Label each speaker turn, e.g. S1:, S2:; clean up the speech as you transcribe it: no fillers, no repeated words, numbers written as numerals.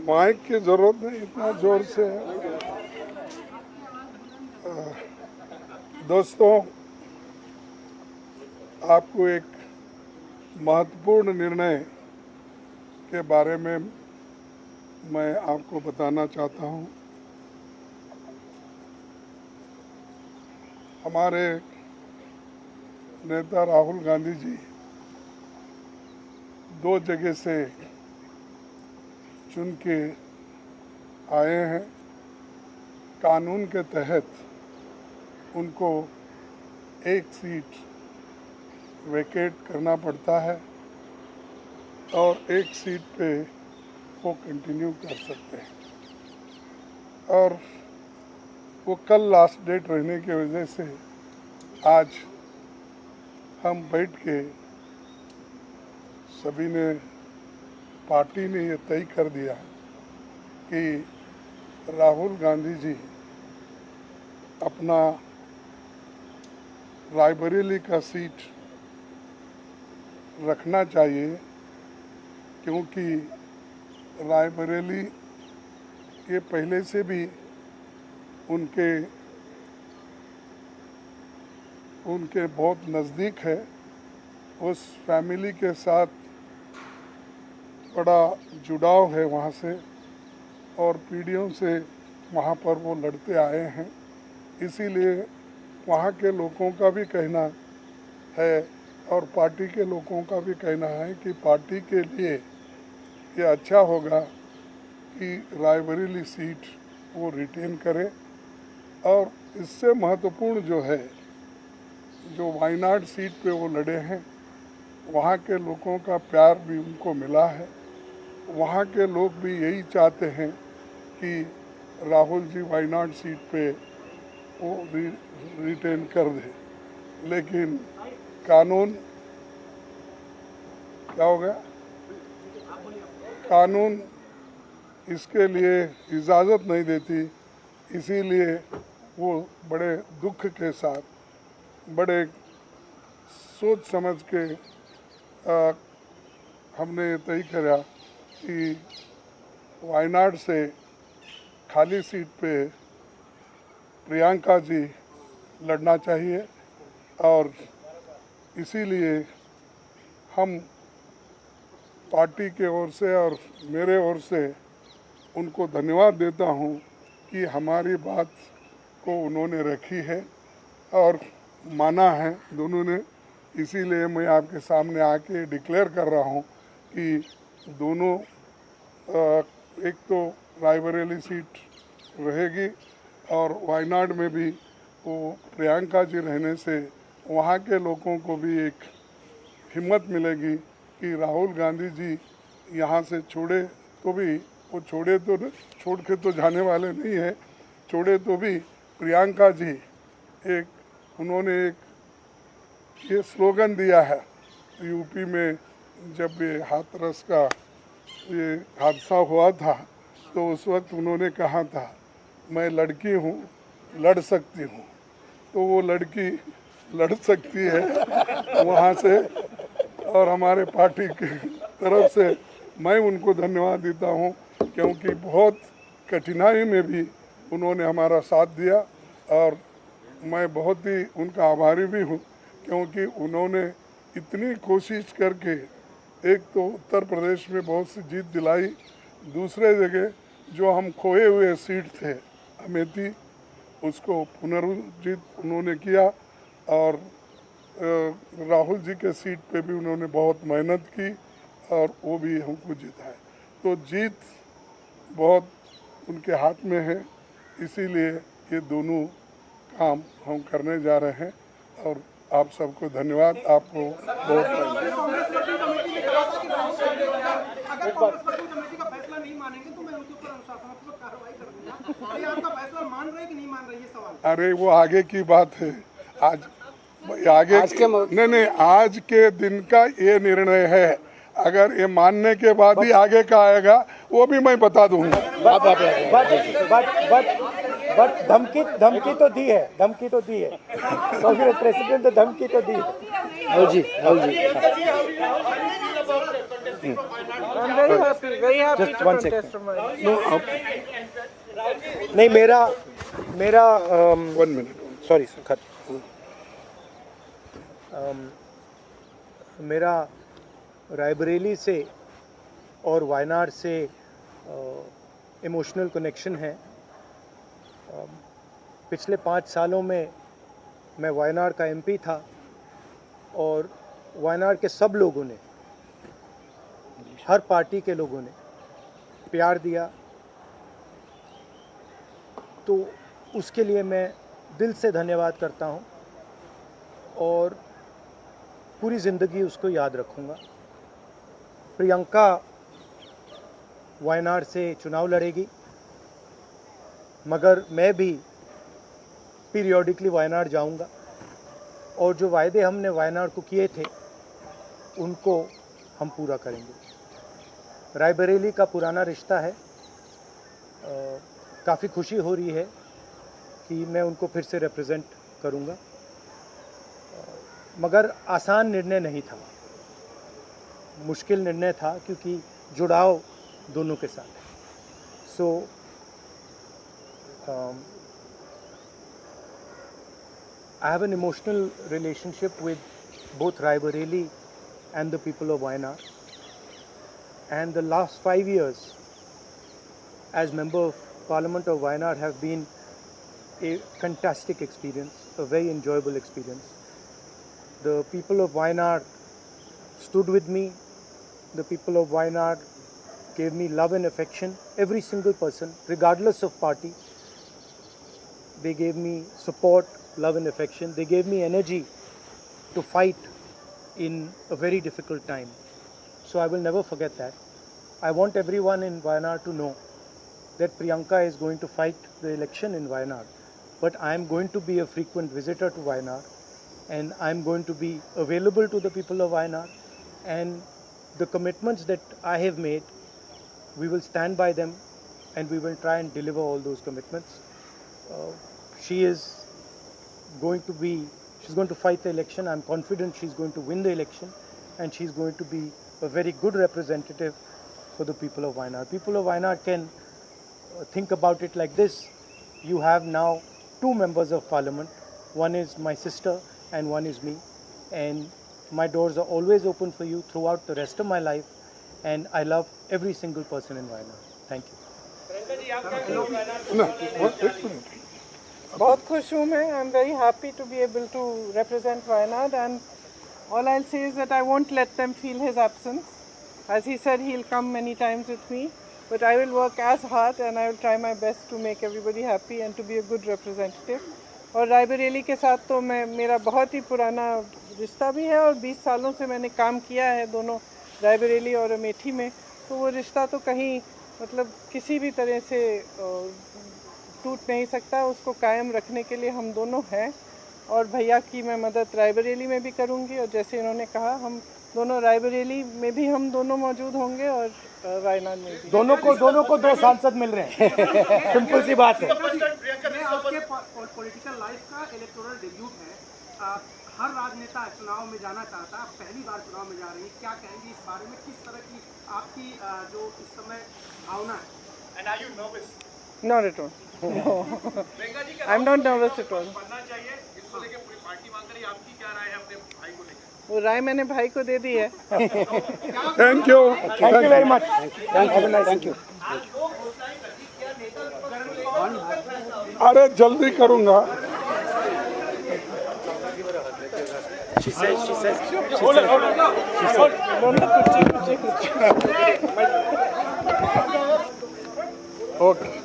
S1: Mic की जरूरत नहीं, इतना जोर से। दोस्तों, आपको एक महत्वपूर्ण निर्णय के बारे में मैं आपको बताना चाहता हूं। हमारे नेता राहुल गांधी जी 2 जगह से चुन के आए हैं। कानून के तहत उनको एक सीट वेकेट करना पड़ता है और एक सीट पे वो कंटिन्यू कर सकते हैं। और वो कल लास्ट डेट रहने की वजह से आज हम बैठ के सभी ने, पार्टी ने ये तय कर दिया कि राहुल गांधी जी अपना रायबरेली का सीट रखना चाहिए, क्योंकि रायबरेली ये पहले से भी उनके बहुत नज़दीक है। उस फैमिली के साथ बड़ा जुड़ाव है वहाँ से, और पीढ़ियों से वहाँ पर वो लड़ते आए हैं। इसीलिए वहाँ के लोगों का भी कहना है और पार्टी के लोगों का भी कहना है कि पार्टी के लिए ये अच्छा होगा कि रायबरेली सीट वो रिटेन करे। और इससे महत्वपूर्ण जो है, जो वायनाड सीट पे वो लड़े हैं, वहाँ के लोगों का प्यार भी उनको मिला है। वहाँ के लोग भी यही चाहते हैं कि राहुल जी वायनाड सीट पे वो रिटेन कर दे। लेकिन कानून क्या हो गया, कानून इसके लिए इजाज़त नहीं देती। इसीलिए वो बड़े दुख के साथ, बड़े सोच समझ के हमने तय किया कि वायनाड से खाली सीट पे प्रियंका जी लड़ना चाहिए। और इसीलिए हम पार्टी के ओर से और मेरे ओर से उनको धन्यवाद देता हूं कि हमारी बात को उन्होंने रखी है और माना है दोनों ने। इसीलिए मैं आपके सामने आके डिक्लेयर कर रहा हूं कि दोनों, एक तो रायबरेली सीट रहेगी और वायनाड में भी वो प्रियंका जी रहने से वहाँ के लोगों को भी एक हिम्मत मिलेगी कि राहुल गांधी जी यहाँ से छोड़े तो भी, वो छोड़ के तो जाने वाले नहीं है, छोड़े तो भी प्रियंका जी उन्होंने एक ये स्लोगन दिया है यूपी में। जब ये हाथरस का ये हादसा हुआ था तो उस वक्त उन्होंने कहा था, मैं लड़की हूँ, लड़ सकती हूँ। तो वो लड़की लड़ सकती है वहाँ से। और हमारे पार्टी की तरफ से मैं उनको धन्यवाद देता हूँ, क्योंकि बहुत कठिनाई में भी उन्होंने हमारा साथ दिया। और मैं बहुत ही उनका आभारी भी हूँ, क्योंकि उन्होंने इतनी कोशिश करके एक तो उत्तर प्रदेश में बहुत सी जीत दिलाई, दूसरे जगह जो हम खोए हुए सीट थे अमेठी, उसको पुनर्जीत उन्होंने किया। और राहुल जी के सीट पे भी उन्होंने बहुत मेहनत की और वो भी हमको जिताए। तो जीत बहुत उनके हाथ में है। इसीलिए ये दोनों काम हम करने जा रहे हैं। और आप सबको धन्यवाद। आपको बहुत अरे वो आगे की बात है। आगे नहीं, आज के दिन का ये निर्णय है। अगर ये मानने के बाद ही आगे का आएगा वो भी मैं बता दूंगा।
S2: बट धमकी तो दी है, कांग्रेस प्रेसिडेंट तो धमकी तो दी है।
S3: Rahul ji
S4: I'm very happy
S2: Just
S4: to
S2: one
S4: contest
S2: second.
S4: from my.
S2: नहीं, मेरा
S1: 1 minute.
S2: सॉरी खत मेरा रायबरेली से और वायनाड से इमोशनल कनेक्शन है। पिछले 5 सालों में मैं वायनाड का एमपी था और वायनाड के सब लोगों ने, हर पार्टी के लोगों ने प्यार दिया, तो उसके लिए मैं दिल से धन्यवाद करता हूं और पूरी ज़िंदगी उसको याद रखूंगा। प्रियंका वायनाड से चुनाव लड़ेगी, मगर मैं भी पीरियोडिकली वायनाड जाऊंगा और जो वायदे हमने वायनाड को किए थे उनको हम पूरा करेंगे। रायबरेली का पुराना रिश्ता है, काफ़ी खुशी हो रही है कि मैं उनको फिर से रिप्रेजेंट करूंगा, मगर आसान निर्णय नहीं था, मुश्किल निर्णय था क्योंकि जुड़ाव दोनों के साथ है। सो I have an emotional relationship with both Raebareli and the people of Wayanad. And the last 5 years as Member of Parliament of Wayanad have been a fantastic experience, a very enjoyable experience. The people of Wayanad stood with me. The people of Wayanad gave me love and affection. Every single person, regardless of party, they gave me support, love and affection. They gave me energy to fight in a very difficult time. So I will never forget that. I want everyone in Wayanad to know that Priyanka is going to fight the election in Wayanad, but I am going to be a frequent visitor to Wayanad, and I am going to be available to the people of Wayanad, and the commitments that I have made, we will stand by them and we will try and deliver all those commitments. She's going to fight the election. I'm confident she's going to win the election, and she's going to be a very good representative for the people of Wayanad. People of Wayanad can think about it like this. You have now 2 members of parliament. One is my sister and one is me. And my doors are always open for you throughout the rest of my life. And I love every single person in Wayanad. Thank you.
S4: बहुत खुश हूँ मैं. I'm very happy to be able to represent Wayanad, and all I'll say is that I won't let them feel his absence. As he said, he'll come many times with me, but I will work as hard and I will try my best to make everybody happy and to be a good representative. और रायबरेली के साथ तो मेरा बहुत ही पुराना रिश्ता भी है और 20 सालों से मैंने काम किया है दोनों रायबरेली और अमेठी में, तो वो रिश्ता तो कहीं मतलब किसी भी तरह से टूट नहीं सकता. उसको कायम रखने के लिए हम दोनों हैं और भैया की मैं मदद रायबरेली में भी करूंगी, और जैसे इन्होंने कहा हम दोनों रायबरेली में भी हम दोनों मौजूद होंगे और वायनाड में भी.
S2: दोनों को 2 सांसद मिल रहे हैं. सिंपल सी बात है.
S5: आपके पॉलिटिकल लाइफ का इलेक्टोरल डेब्यूट है. हर राजनेता चुनाव में जाना चाहता है, आप पहली बार चुनाव में जा रही हैं, क्या कहेंगे इस बारे में? किस तरह की आपकी जो इस समय भावना है? And are you nervous?
S4: Not at all. No. I'm not nervous at all.
S5: बनना चाहिए, इसको लेके पूरी पार्टी मांग रही है. आपकी क्या राय है अपने भाई को लेकर?
S4: वो राय मैंने भाई को दे दी है.
S1: Thank you
S2: very much. Thank you.
S1: अरे जल्दी करूंगा. ओके.